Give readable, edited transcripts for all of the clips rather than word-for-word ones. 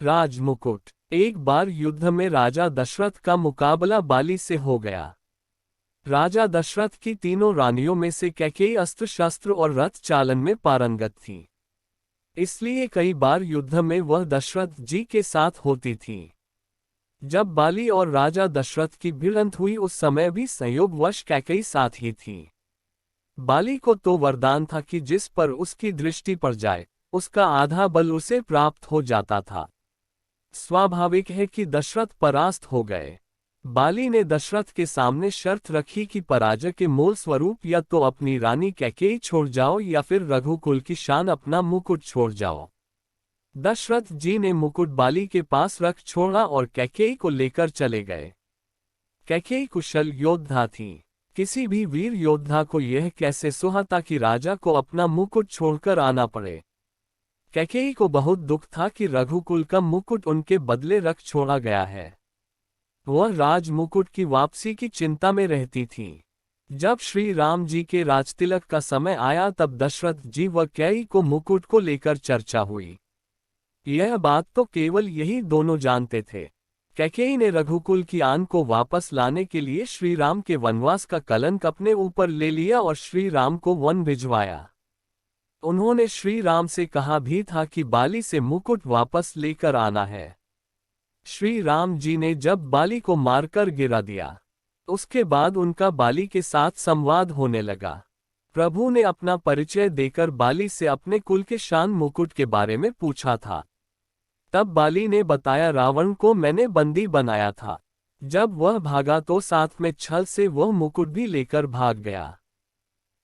राजमुकुट। एक बार युद्ध में राजा दशरथ का मुकाबला बाली से हो गया। राजा दशरथ की तीनों रानियों में से कैकेयी अस्त्र शस्त्र और रथ चालन में पारंगत थी, इसलिए कई बार युद्ध में वह दशरथ जी के साथ होती थी। जब बाली और राजा दशरथ की भिड़ंत हुई उस समय भी संयोगवश कैकेयी साथ ही थी। बाली को तो वरदान था कि जिस पर उसकी दृष्टि पड़ जाए उसका आधा बल उसे प्राप्त हो जाता था। स्वाभाविक है कि दशरथ परास्त हो गए। बाली ने दशरथ के सामने शर्त रखी कि पराजय के मूल स्वरूप या तो अपनी रानी कैकेयी छोड़ जाओ या फिर रघुकुल की शान अपना मुकुट छोड़ जाओ। दशरथ जी ने मुकुट बाली के पास रख छोड़ा और कैकेयी को लेकर चले गए। कैकेयी कुशल योद्धा थी। किसी भी वीर योद्धा को यह कैसे सुहाता कि राजा को अपना मुकुट छोड़कर आना पड़े। कैकेयी को बहुत दुख था कि रघुकुल का मुकुट उनके बदले रख छोड़ा गया है। वह राज मुकुट की वापसी की चिंता में रहती थी। जब श्री राम जी के राजतिलक का समय आया तब दशरथ जी व कैकेयी को मुकुट को लेकर चर्चा हुई। यह बात तो केवल यही दोनों जानते थे। कैकेयी ने रघुकुल की आन को वापस लाने के लिए श्री राम के वनवास का कलंक अपने ऊपर ले लिया और श्री राम को वन भिजवाया। उन्होंने श्री राम से कहा भी था कि बाली से मुकुट वापस लेकर आना है। श्री राम जी ने जब बाली को मारकर गिरा दिया, उसके बाद उनका बाली के साथ संवाद होने लगा। प्रभु ने अपना परिचय देकर बाली से अपने कुल के शान मुकुट के बारे में पूछा था। तब बाली ने बताया, रावण को मैंने बंदी बनाया था। जब वह भागा तो साथ में छल से वह मुकुट भी लेकर भाग गया।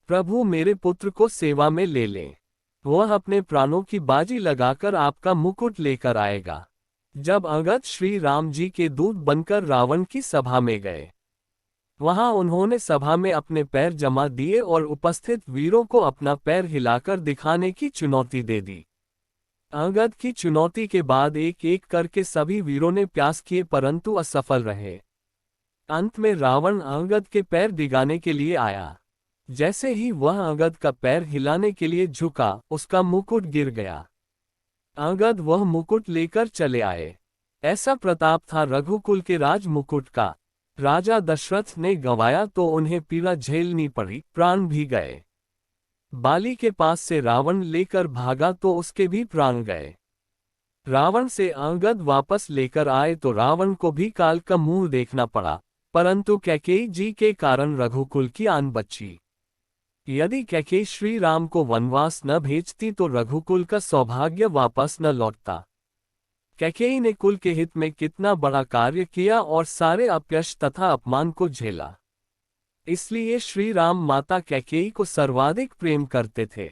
प्रभु मेरे पुत्र को सेवा में ले लें, वह अपने प्राणों की बाजी लगाकर आपका मुकुट लेकर आएगा। जब अंगद श्री राम जी के दूत बनकर रावण की सभा में गए, वहां उन्होंने सभा में अपने पैर जमा दिए और उपस्थित वीरों को अपना पैर हिलाकर दिखाने की चुनौती दे दी। अंगद की चुनौती के बाद एक एक करके सभी वीरों ने प्रयास किए परंतु असफल रहे। अंत में रावण अंगद के पैर दिगाने के लिए आया। जैसे ही वह अंगद का पैर हिलाने के लिए झुका, उसका मुकुट गिर गया। अंगद वह मुकुट लेकर चले आए। ऐसा प्रताप था रघुकुल के राज मुकुट का। राजा दशरथ ने गंवाया तो उन्हें पीड़ा झेलनी पड़ी, प्राण भी गए। बाली के पास से रावण लेकर भागा तो उसके भी प्राण गए। रावण से अंगद वापस लेकर आए तो रावण को भी काल का मुंह देखना पड़ा, परंतु कैकेयी जी के कारण रघुकुल की आन बची। यदि कैकेयी श्री राम को वनवास न भेजती तो रघुकुल का सौभाग्य वापस न लौटता। कैकेयी ने कुल के हित में कितना बड़ा कार्य किया और सारे अपयश तथा अपमान को झेला। इसलिए श्री राम माता कैकेयी को सर्वाधिक प्रेम करते थे।